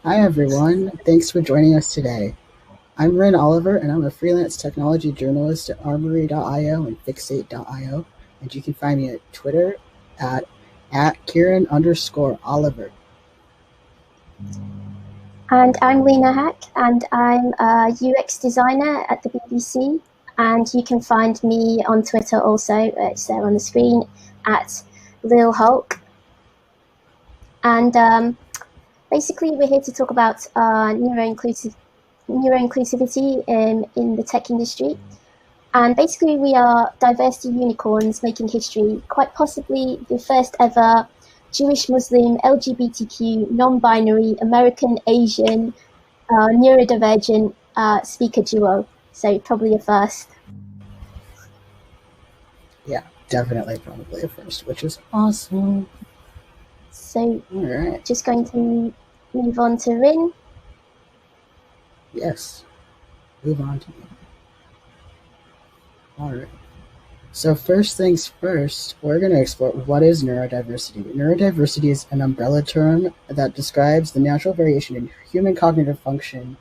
Hi everyone, thanks for joining us today. I'm Ren Oliver and I'm a freelance technology journalist at Armory.io and Fixate.io, and you can find me at Twitter at, Kiran_Oliver. And I'm Leena Haque, and I'm a UX designer at the BBC. And you can find me on Twitter also, it's there on the screen, at Lil Hulk. And basically, we're here to talk about neuro-inclusivity in the tech industry. And basically, we are diversity unicorns making history, quite possibly the first ever Jewish, Muslim, LGBTQ, non-binary, American, Asian, neurodivergent speaker duo. So probably a first. Yeah, definitely probably a first, which is awesome. So All right, just going to move on to Rin. yes, move on to me. All right. So first things first, we're going to explore what is neurodiversity. Neurodiversity is an umbrella term that describes the natural variation in human cognitive function,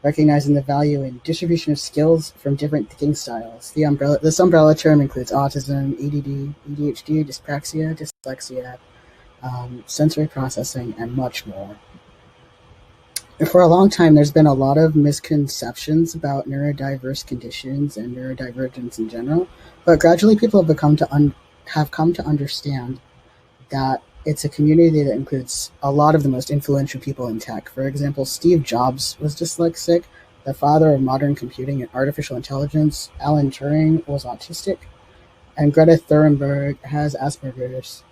recognizing the value in distribution of skills from different thinking styles. This umbrella term includes autism, ADD, ADHD, dyspraxia, dyslexia, sensory processing, and much more. For a long time, there's been a lot of misconceptions about neurodiverse conditions and neurodivergence in general, but gradually people have come to understand that it's a community that includes a lot of the most influential people in tech. For example, Steve Jobs was dyslexic, the father of modern computing and artificial intelligence. Alan Turing was autistic, and Greta Thunberg has Asperger's.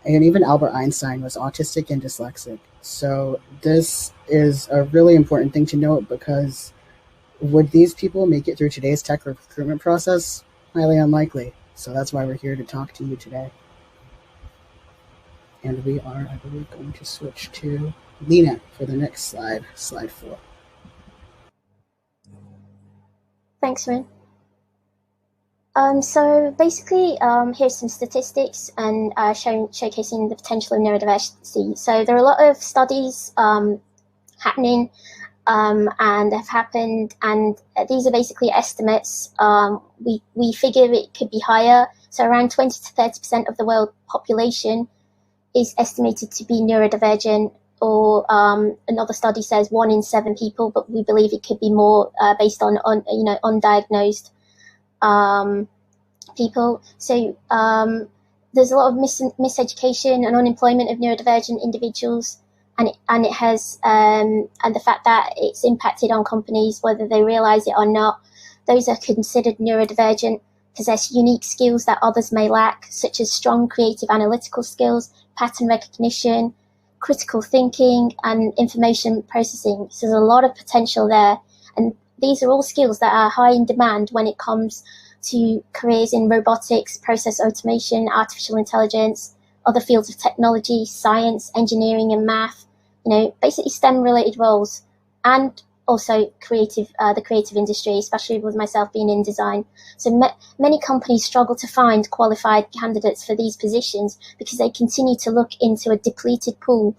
And even Albert Einstein was autistic and dyslexic. So this is a really important thing to note, because would these people make it through today's tech recruitment process? Highly unlikely. So that's why we're here to talk to you today. And we are, I believe, going to switch to Leena for the next slide, slide 4. Thanks, Rin. So basically, here's some statistics and showcasing the potential of neurodiversity. So there are a lot of studies happening and have happened, and these are basically estimates. We figure it could be higher. So around 20 to 30% of the world population is estimated to be neurodivergent, or another study says 1 in 7 people, but we believe it could be more based on undiagnosed people. So there's a lot of miseducation and unemployment of neurodivergent individuals, and it has and the fact that it's impacted on companies whether they realize it or not. Those are considered neurodivergent possess unique skills that others may lack, such as strong creative analytical skills, pattern recognition, critical thinking, and information processing. So there's a lot of potential there, and these are all skills that are high in demand when it comes to careers in robotics, process automation, artificial intelligence, other fields of technology, science, engineering, and math. Basically STEM-related roles, and also the creative industry, especially with myself being in design. So many companies struggle to find qualified candidates for these positions because they continue to look into a depleted pool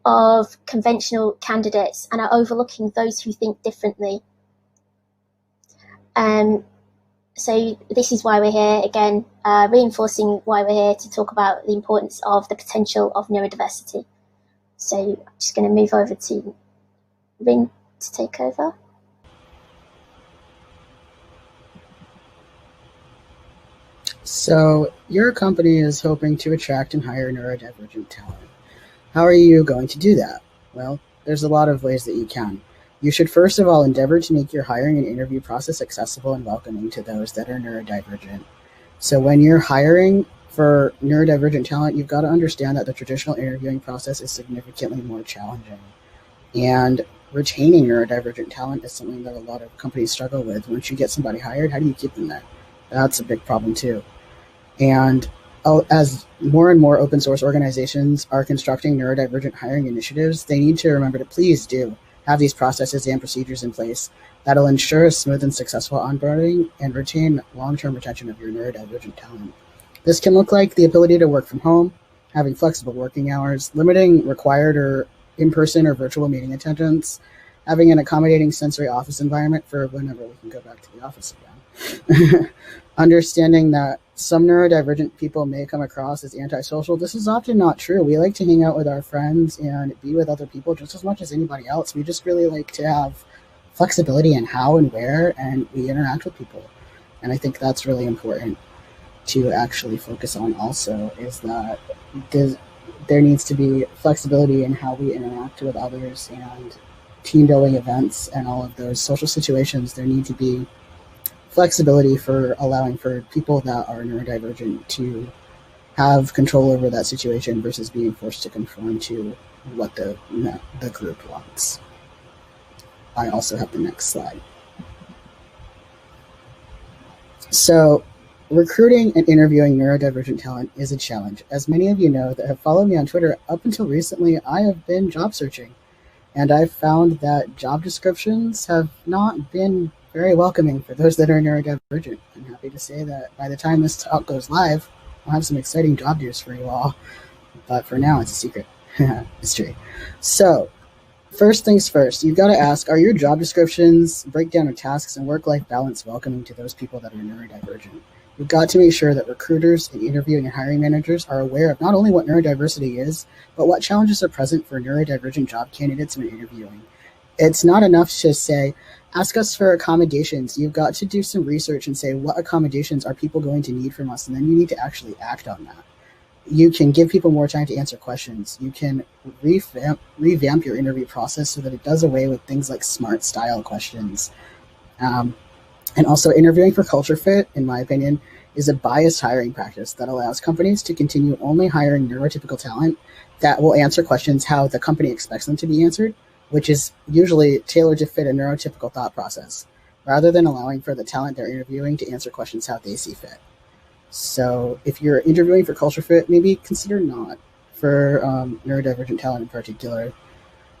of conventional candidates and are overlooking those who think differently. So this is why we're here again, reinforcing why we're here to talk about the importance of the potential of neurodiversity. So I'm just going to move over to Rin to take over. So your company is hoping to attract and hire neurodivergent talent. How are you going to do that? Well, there's a lot of ways that you can. You should first of all endeavor to make your hiring and interview process accessible and welcoming to those that are neurodivergent. So when you're hiring for neurodivergent talent, you've got to understand that the traditional interviewing process is significantly more challenging. And retaining neurodivergent talent is something that a lot of companies struggle with. Once you get somebody hired, how do you keep them there? That's a big problem too. And as more and more open source organizations are constructing neurodivergent hiring initiatives, they need to remember to please do have these processes and procedures in place that'll ensure smooth and successful onboarding and retain long-term retention of your neurodivergent talent. This can look like the ability to work from home, having flexible working hours, limiting required or in-person or virtual meeting attendance, having an accommodating sensory office environment for whenever we can go back to the office again. Understanding that some neurodivergent people may come across as antisocial. This is often not true. We like to hang out with our friends and be with other people just as much as anybody else. We just really like to have flexibility in how and where and we interact with people. And I think that's really important to actually focus on also, is that there needs to be flexibility in how we interact with others, and team building events and all of those social situations. There need to be flexibility for allowing for people that are neurodivergent to have control over that situation versus being forced to conform to what the group wants. I also have the next slide. So recruiting and interviewing neurodivergent talent is a challenge. As many of you know that have followed me on Twitter, up until recently, I have been job searching. And I've found that job descriptions have not been very welcoming for those that are neurodivergent. I'm happy to say that by the time this talk goes live, I'll have some exciting job news for you all. But for now, it's a secret. Mystery. So, first things first, you've got to ask, are your job descriptions, breakdown of tasks, and work-life balance welcoming to those people that are neurodivergent? You've got to make sure that recruiters and interviewing and hiring managers are aware of not only what neurodiversity is, but what challenges are present for neurodivergent job candidates when interviewing. It's not enough to say, ask us for accommodations. You've got to do some research and say, what accommodations are people going to need from us? And then you need to actually act on that. You can give people more time to answer questions. You can revamp your interview process so that it does away with things like SMART style questions. And also, interviewing for culture fit, in my opinion, is a biased hiring practice that allows companies to continue only hiring neurotypical talent that will answer questions how the company expects them to be answered, which is usually tailored to fit a neurotypical thought process, rather than allowing for the talent they're interviewing to answer questions how they see fit. So if you're interviewing for culture fit, maybe consider not for neurodivergent talent in particular.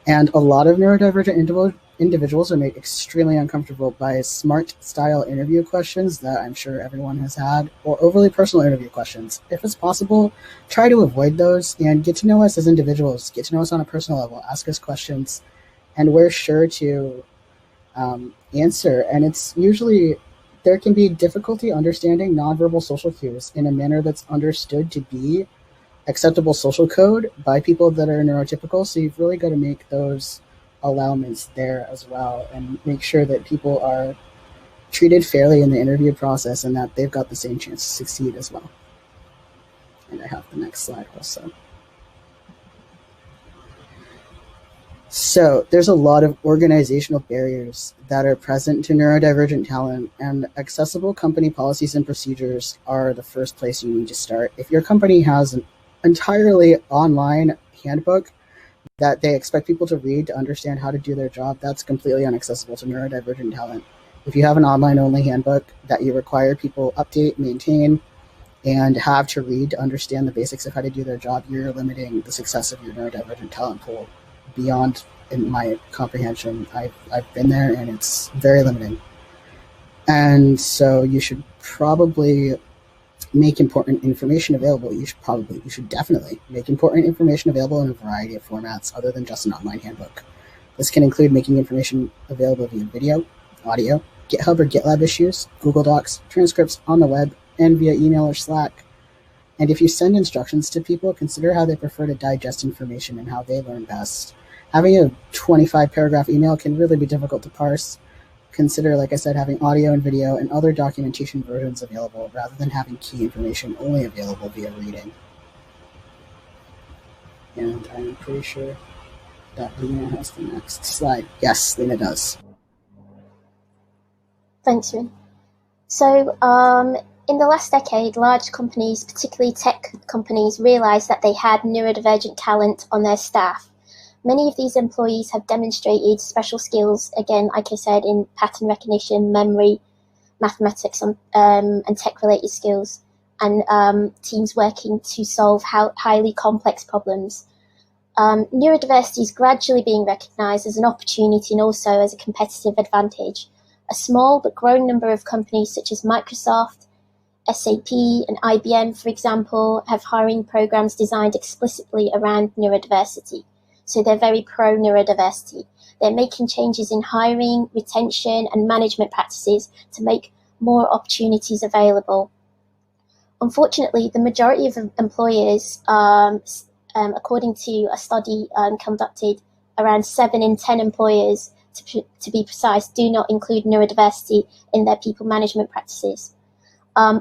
And a lot of neurodivergent individuals are made extremely uncomfortable by SMART-style interview questions that I'm sure everyone has had, or overly personal interview questions. If it's possible, try to avoid those and get to know us as individuals, get to know us on a personal level, ask us questions, and we're sure to answer. And it's usually, there can be difficulty understanding nonverbal social cues in a manner that's understood to be acceptable social code by people that are neurotypical. So you've really got to make those allowments there as well and make sure that people are treated fairly in the interview process and that they've got the same chance to succeed as well. And I have the next slide also. So there's a lot of organizational barriers that are present to neurodivergent talent, and accessible company policies and procedures are the first place you need to start. If your company has an entirely online handbook that they expect people to read to understand how to do their job, that's completely inaccessible to neurodivergent talent. If you have an online-only handbook that you require people update, maintain, and have to read to understand the basics of how to do their job, you're limiting the success of your neurodivergent talent pool beyond, in my comprehension. I've been there, and it's very limiting. And so you should probably make important information available. You should definitely make important information available in a variety of formats other than just an online handbook. This can include making information available via video, audio, GitHub or GitLab issues, Google Docs, transcripts on the web, and via email or Slack. And if you send instructions to people, consider how they prefer to digest information and how they learn best. Having a 25-paragraph email can really be difficult to parse. Consider, like I said, having audio and video and other documentation versions available rather than having key information only available via reading. And I'm pretty sure that Leena has the next slide. Yes, Leena does. Thanks, Rin. So, in the last decade, large companies, particularly tech companies, realized that they had neurodivergent talent on their staff. Many of these employees have demonstrated special skills, again, like I said, in pattern recognition, memory, mathematics, and tech-related skills, and teams working to solve highly complex problems. Neurodiversity is gradually being recognized as an opportunity and also as a competitive advantage. A small but growing number of companies such as Microsoft, SAP, and IBM, for example, have hiring programs designed explicitly around neurodiversity. So they're very pro neurodiversity. They're making changes in hiring, retention, and management practices to make more opportunities available. Unfortunately, the majority of employers, according to a study conducted, around 7 in 10 employers, to be precise, do not include neurodiversity in their people management practices.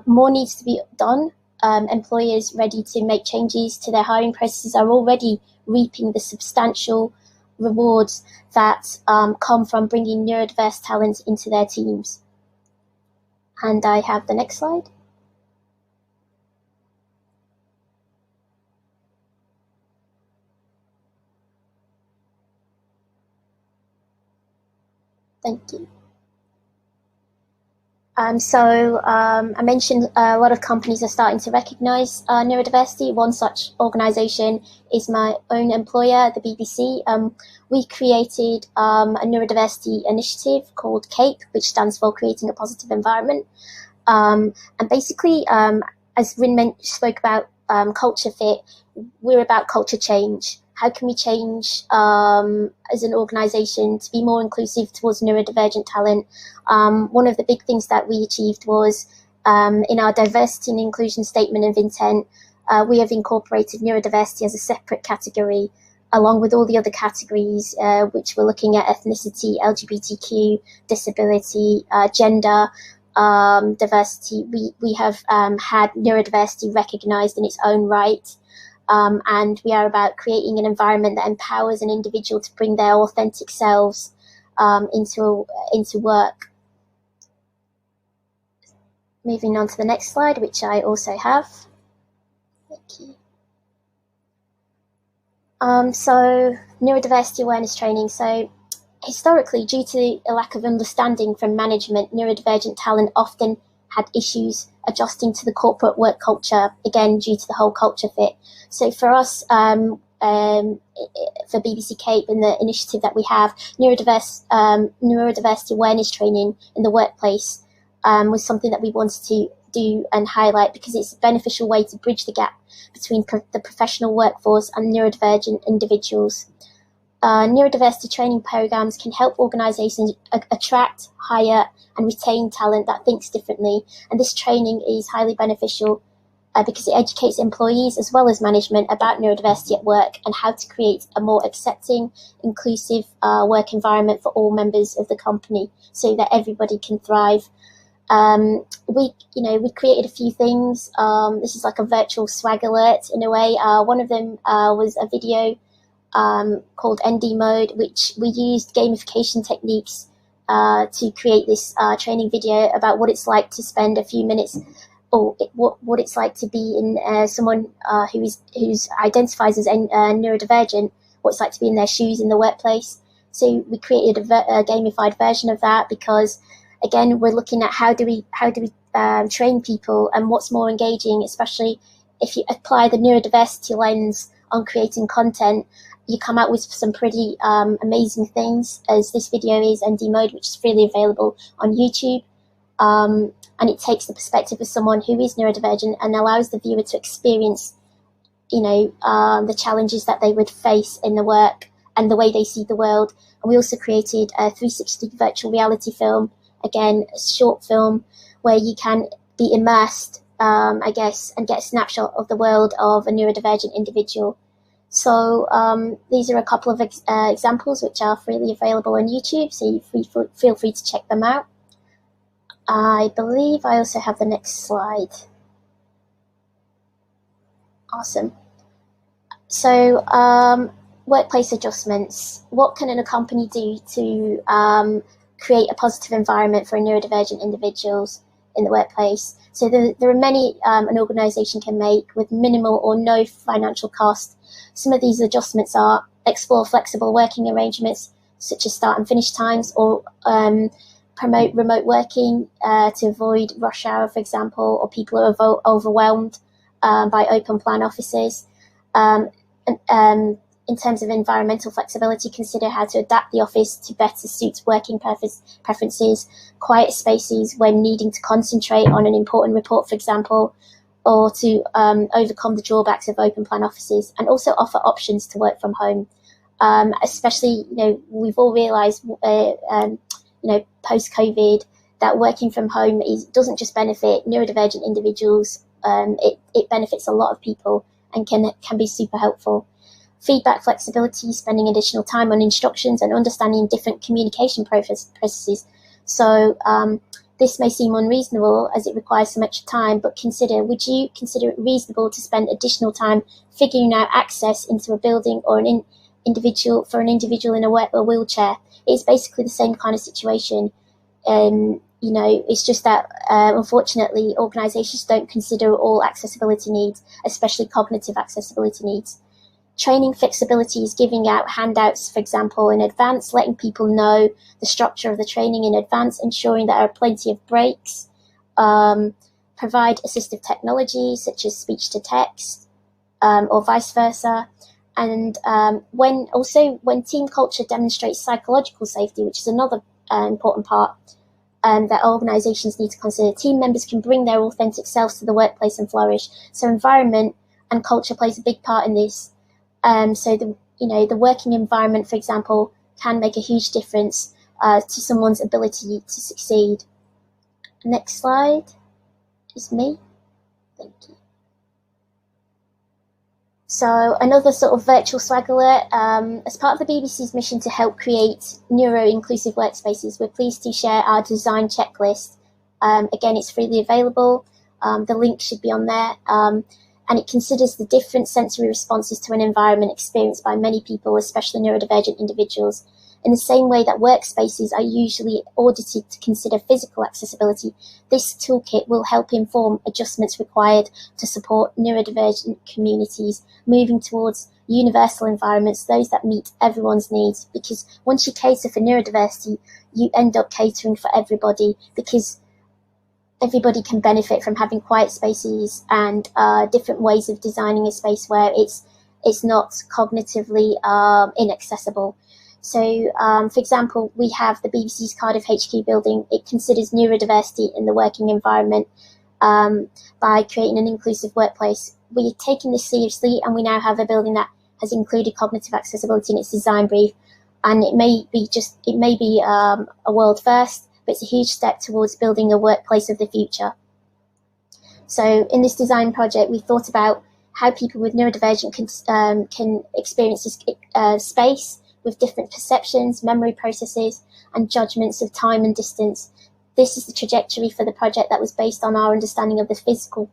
More needs to be done. Employers ready to make changes to their hiring processes are already reaping the substantial rewards that come from bringing neurodiverse talent into their teams. And I have the next slide. Thank you. I mentioned a lot of companies are starting to recognise neurodiversity. One such organisation is my own employer, the BBC. We created a neurodiversity initiative called CAPE, which stands for Creating a Positive Environment. And basically, as Rin spoke about culture fit, we're about culture change. How can we change as an organisation to be more inclusive towards neurodivergent talent? One of the big things that we achieved was in our diversity and inclusion statement of intent, we have incorporated neurodiversity as a separate category, along with all the other categories, which we're looking at ethnicity, LGBTQ, disability, gender, diversity. We have had neurodiversity recognised in its own right. And we are about creating an environment that empowers an individual to bring their authentic selves into work. Moving on to the next slide, which I also have. Thank you. So neurodiversity awareness training. So historically, due to a lack of understanding from management, neurodivergent talent often had issues adjusting to the corporate work culture, again, due to the whole culture fit. So for us, for BBC CAPE and the initiative that we have, neurodiversity awareness training in the workplace was something that we wanted to do and highlight because it's a beneficial way to bridge the gap between the professional workforce and neurodivergent individuals. Neurodiversity training programs can help organisations attract, hire, and retain talent that thinks differently. And this training is highly beneficial because it educates employees as well as management about neurodiversity at work and how to create a more accepting, inclusive work environment for all members of the company so that everybody can thrive. We created a few things. This is like a virtual swag alert in a way. One of them was a video called ND mode, which we used gamification techniques to create this training video about what it's like to spend a few minutes, or what it's like to be in someone who's identifies as neurodivergent, what it's like to be in their shoes in the workplace. So we created a gamified version of that because, again, we're looking at how do we train people and what's more engaging, especially if you apply the neurodiversity lens on creating content. You come out with some pretty amazing things, as this video is ND mode, which is freely available on YouTube. And it takes the perspective of someone who is neurodivergent and allows the viewer to experience, the challenges that they would face in the work and the way they see the world. And we also created a 360 virtual reality film, again, a short film where you can be immersed, and get a snapshot of the world of a neurodivergent individual. So these are a couple of examples which are freely available on YouTube, so feel free to check them out. I believe I also have the next slide. Awesome. So workplace adjustments. What can a company do to create a positive environment for neurodivergent individuals in the workplace? So there are many an organisation can make with minimal or no financial cost. Some of these adjustments are explore flexible working arrangements, such as start and finish times, or promote remote working to avoid rush hour, for example, or people are overwhelmed by open plan offices. In terms of environmental flexibility, consider how to adapt the office to better suit working preferences, quiet spaces when needing to concentrate on an important report, for example, or to overcome the drawbacks of open plan offices, and also offer options to work from home. Especially, we've all realised, post-COVID, that working from home doesn't just benefit neurodivergent individuals. It benefits a lot of people and can be super helpful. Feedback flexibility, spending additional time on instructions and understanding different communication processes. So this may seem unreasonable as it requires some extra time, but would you consider it reasonable to spend additional time figuring out access into a building or an individual in a wheelchair? It's basically the same kind of situation. It's just that unfortunately organisations don't consider all accessibility needs, especially cognitive accessibility needs. Training flexibility is giving out handouts, for example, in advance, letting people know the structure of the training in advance, ensuring that there are plenty of breaks, provide assistive technology such as speech to text, or vice versa. And when team culture demonstrates psychological safety, which is another important part that organisations need to consider, team members can bring their authentic selves to the workplace and flourish. So environment and culture plays a big part in this. So the working environment, for example, can make a huge difference to someone's ability to succeed. Next slide is me. Thank you. So another sort of virtual swag alert. As part of the BBC's mission to help create neuro-inclusive workspaces, we're pleased to share our design checklist. Again, it's freely available. The link should be on there. And it considers the different sensory responses to an environment experienced by many people, especially neurodivergent individuals. In the same way that workspaces are usually audited to consider physical accessibility, this toolkit will help inform adjustments required to support neurodivergent communities moving towards universal environments, those that meet everyone's needs. Because once you cater for neurodiversity, you end up catering for everybody, because everybody can benefit from having quiet spaces and different ways of designing a space where it's not cognitively inaccessible. So, for example, we have the BBC's Cardiff HQ building. It considers neurodiversity in the working environment by creating an inclusive workplace. We're taking this seriously, and we now have a building that has included cognitive accessibility in its design brief. And it may be a world first, but it's a huge step towards building a workplace of the future. So in this design project, we thought about how people with neurodivergent can experience this space with different perceptions, memory processes, and judgments of time and distance. This is the trajectory for the project that was based on our understanding of the physical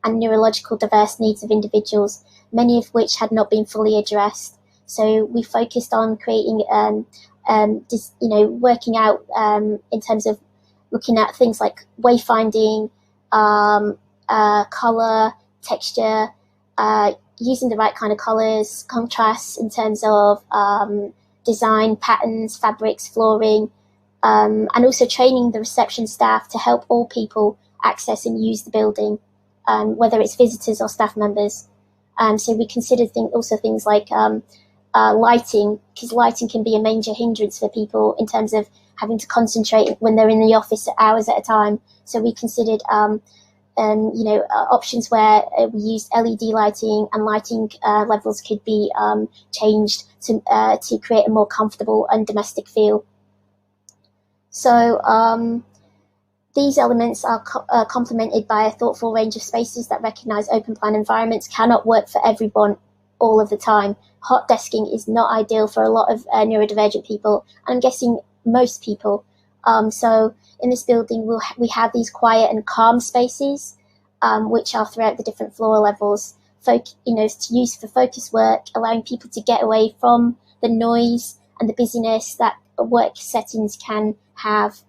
and neurological diverse needs of individuals, many of which had not been fully addressed. So we focused on creating working out in terms of looking at things like wayfinding, color, texture, using the right kind of colors, contrasts in terms of design, patterns, fabrics, flooring, and also training the reception staff to help all people access and use the building, whether it's visitors or staff members. So we considered things like lighting, because lighting can be a major hindrance for people in terms of having to concentrate when they're in the office hours at a time. So we considered options where we used LED lighting, and lighting levels could be changed to create a more comfortable and domestic feel. So these elements are complemented by a thoughtful range of spaces that recognise open plan environments cannot work for everyone all of the time. Hot desking is not ideal for a lot of neurodivergent people, and I'm guessing most people. So in this building, we have these quiet and calm spaces, which are throughout the different floor levels, to use for focus work, allowing people to get away from the noise and the busyness that work settings can have.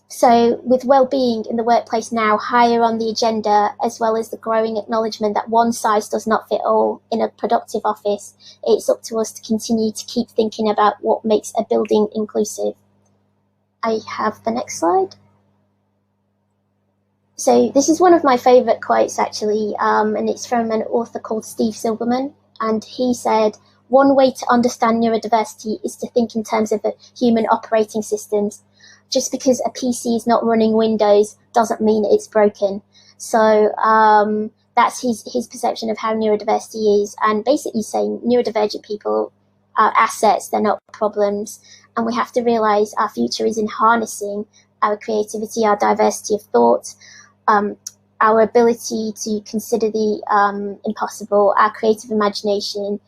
So with well-being in the workplace now higher on the agenda, as well as the growing acknowledgement that one size does not fit all in a productive office, it's up to us to continue to keep thinking about what makes a building inclusive. I have the next slide. So this is one of my favourite quotes, actually, and it's from an author called Steve Silberman, and he said, "One way to understand neurodiversity is to think in terms of human operating systems. Just because a PC is not running Windows doesn't mean it's broken." So that's his perception of how neurodiversity is, and basically saying neurodivergent people are assets, they're not problems, and we have to realise our future is in harnessing our creativity, our diversity of thought, our ability to consider the impossible, our creative imagination,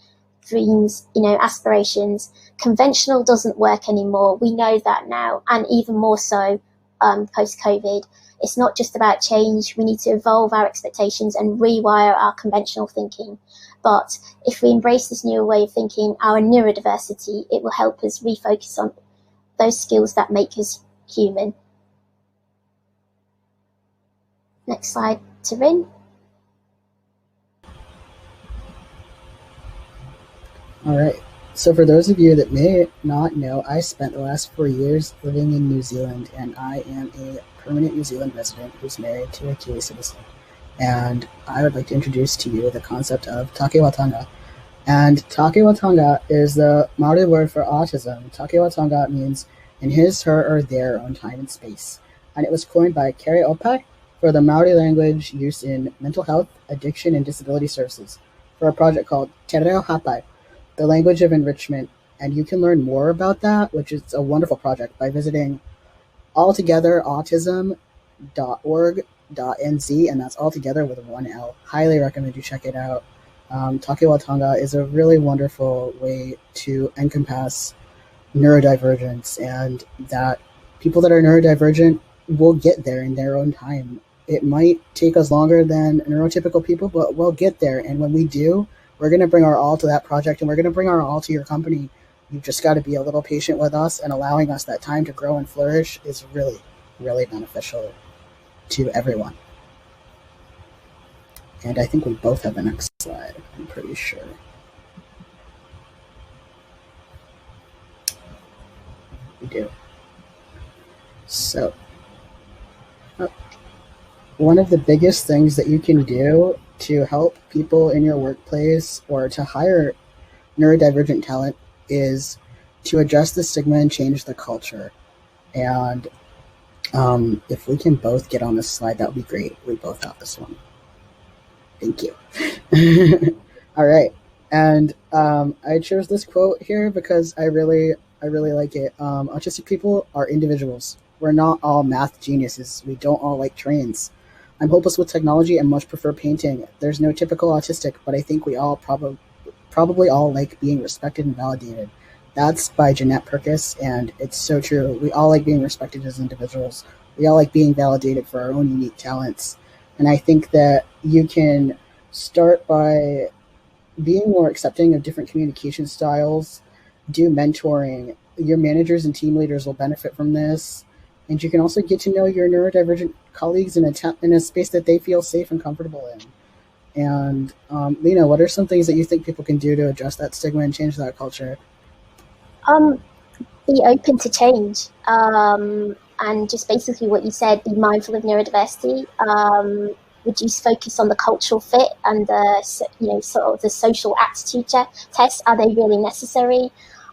dreams, aspirations. Conventional doesn't work anymore. We know that now, and even more so post-COVID. It's not just about change. We need to evolve our expectations and rewire our conventional thinking. But if we embrace this new way of thinking, our neurodiversity, it will help us refocus on those skills that make us human. Next slide, Taryn. All right. So for those of you that may not know, I spent the last 4 years living in New Zealand, and I am a permanent New Zealand resident who's married to a Kiwi citizen. And I would like to introduce to you the concept of take watanga. And take watanga is the Maori word for autism. Take watanga means in his, her, or their own time and space. And it was coined by Kari Opai for the Maori language used in mental health, addiction, and disability services for a project called Te Reo Hapai, the language of enrichment. And you can learn more about that, which is a wonderful project, by visiting altogetherautism.org.nz, and that's altogether with one L. Highly recommend you check it out. Take watanga is a really wonderful way to encompass neurodivergence, and that people that are neurodivergent will get there in their own time. It might take us longer than neurotypical people, but we'll get there. And when we do, we're going to bring our all to that project, and we're going to bring our all to your company. You've just got to be a little patient with us, and allowing us that time to grow and flourish is really, really beneficial to everyone. And I think we both have the next slide, I'm pretty sure. We do. So, one of the biggest things that you can do to help people in your workplace or to hire neurodivergent talent is to address the stigma and change the culture. And if we can both get on this slide, that would be great. We both have this one. Thank you. All right. And I chose this quote here because I really like it. Autistic people are individuals. We're not all math geniuses. We don't all like trains. I'm hopeless with technology and much prefer painting. There's no typical autistic, but I think we all probably all like being respected and validated. That's by Jeanette Purkis, and it's so true. We all like being respected as individuals. We all like being validated for our own unique talents. And I think that you can start by being more accepting of different communication styles, do mentoring. Your managers and team leaders will benefit from this. And you can also get to know your neurodivergent colleagues in a space that they feel safe and comfortable in. And Leena, what are some things that you think people can do to address that stigma and change that culture? Be open to change, and just basically what you said, be mindful of neurodiversity, reduce focus on the cultural fit and the sort of the social aptitude test. Are they really necessary?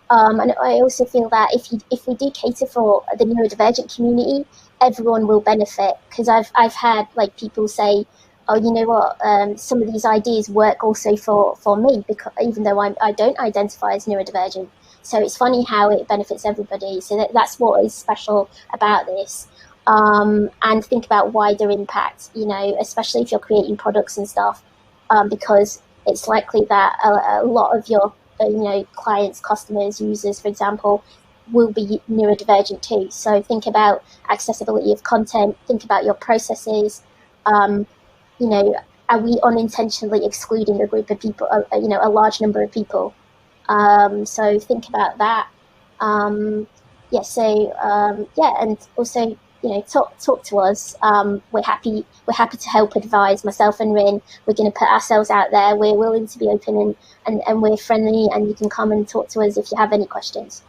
And I also feel that if we do cater for the neurodivergent community, everyone will benefit. Because I've had like people say, oh, you know what, some of these ideas work also for me, because even though I don't identify as neurodivergent. So it's funny how it benefits everybody. So that's what is special about this. And think about wider impact, especially if you're creating products and stuff, because it's likely that a lot of your clients, customers, users, for example, will be neurodivergent too. So think about accessibility of content, think about your processes. Are we unintentionally excluding a group of people, a large number of people? So think about that. And also, talk to us. We're happy to help advise. Myself and Rin, we're going to put ourselves out there. We're willing to be open and we're friendly, and you can come and talk to us if you have any questions.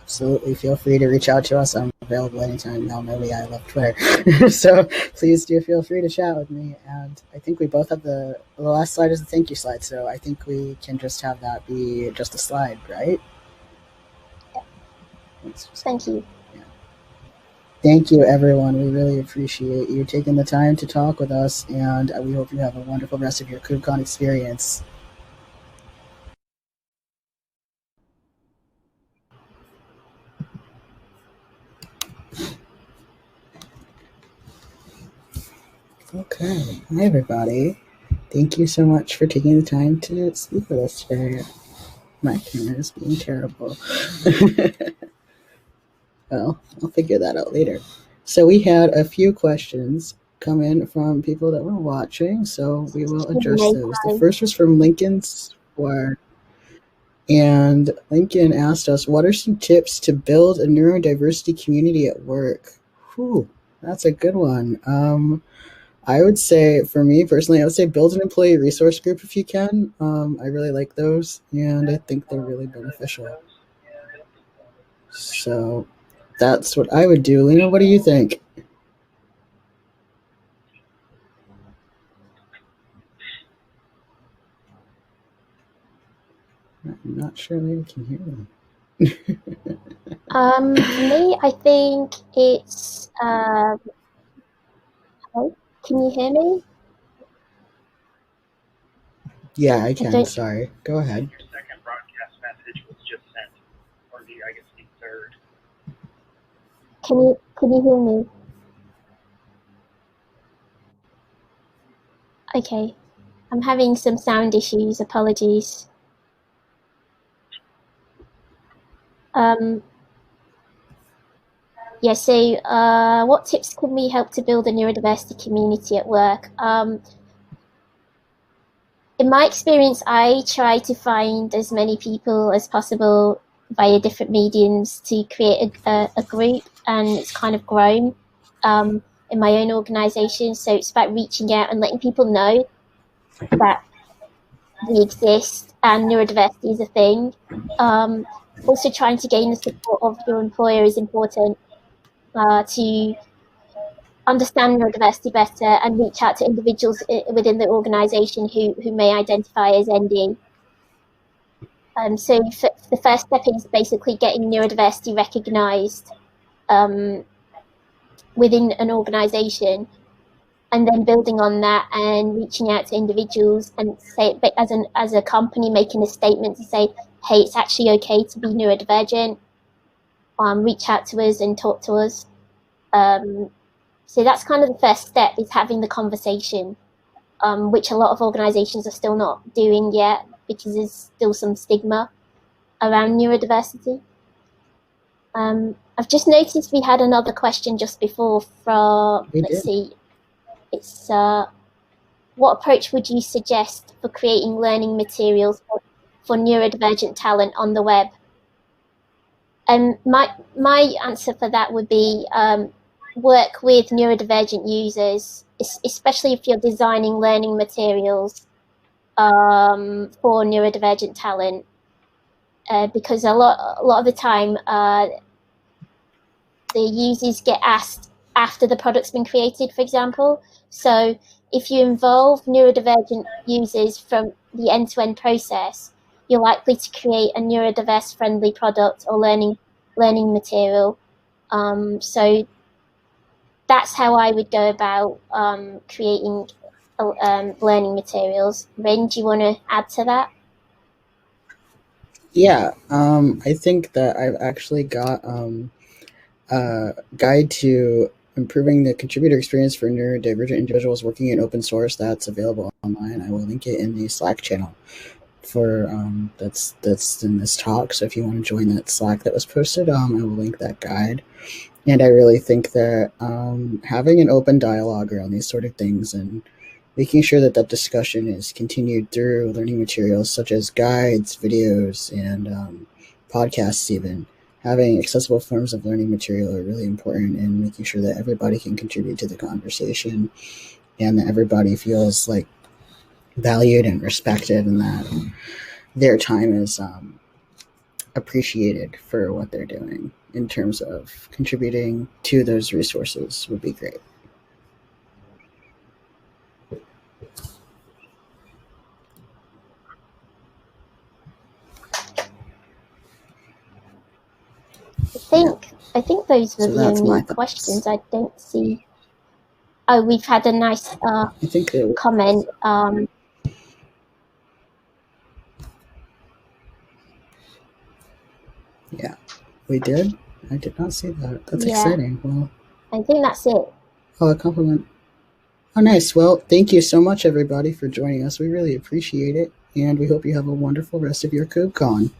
Absolutely. Feel free to reach out to us. I'm available anytime. Y'all know me. I love Twitter. So please do feel free to chat with me. And I think we both have the last slide is the thank you slide. So I think we can just have that be just a slide, right? Yeah. Thank you. Thank you, everyone. We really appreciate you taking the time to talk with us, and we hope you have a wonderful rest of your KubeCon experience. Okay. Hi, everybody. Thank you so much for taking the time to speak with us today. My camera is being terrible. Well, I'll figure that out later. So we had a few questions come in from people that were watching, so we will address those. The first was from Lincoln's Square, and Lincoln asked us, what are some tips to build a neurodiversity community at work? Whew, that's a good one. I would say, for me personally, I would say build an employee resource group if you can. I really like those, and I think they're really beneficial. So that's what I would do. Leena, what do you think? I'm not sure Leena can hear me. For me, I think it's. Hello? Can you hear me? Yeah, I can. Sorry. Go ahead. Your second broadcast message was just sent, or I guess the third. Can you hear me? Okay. I'm having some sound issues. Apologies. Yeah, so what tips can we help to build a neurodiversity community at work? In my experience, I try to find as many people as possible via different mediums to create a group, and it's kind of grown in my own organisation. So it's about reaching out and letting people know that we exist and neurodiversity is a thing. Also, trying to gain the support of your employer is important to understand neurodiversity better and reach out to individuals within the organisation who may identify as ND. So the first step is basically getting neurodiversity recognised within an organisation, and then building on that and reaching out to individuals and say, as a company, making a statement to say, hey, it's actually okay to be neurodivergent. Reach out to us and talk to us. So that's kind of the first step, is having the conversation, which a lot of organisations are still not doing yet because there's still some stigma around neurodiversity. I've just noticed we had another question just before from, let's see, it's what approach would you suggest for creating learning materials for neurodivergent talent on the web? And my answer for that would be work with neurodivergent users, especially if you're designing learning materials for neurodivergent talent, because a lot of the time the users get asked after the product's been created, for example. So if you involve neurodivergent users from the end-to-end process, you're likely to create a neurodiverse friendly product or learning material. So that's how I would go about creating learning materials. Ren, do you want to add to that? Yeah, I think that I've actually got a guide to improving the contributor experience for neurodivergent individuals working in open source that's available online. I will link it in the Slack channel for that's in this talk. So if you want to join that Slack that was posted, I will link that guide. And I really think that having an open dialogue around these sort of things and making sure that that discussion is continued through learning materials such as guides, videos, and podcasts even, having accessible forms of learning material are really important in making sure that everybody can contribute to the conversation and that everybody feels like valued and respected and that their time is appreciated for what they're doing in terms of contributing to those resources would be great. I think I think those were So the that's my only thoughts. questions. I don't see. Oh, we've had a nice I think it, comment. yeah, we did. I did not see that. That's Yeah. exciting. Well, I think that's it. oh, a compliment. Oh, nice. Well, thank you so much, everybody, for joining us. We really appreciate it, and we hope you have a wonderful rest of your KubeCon.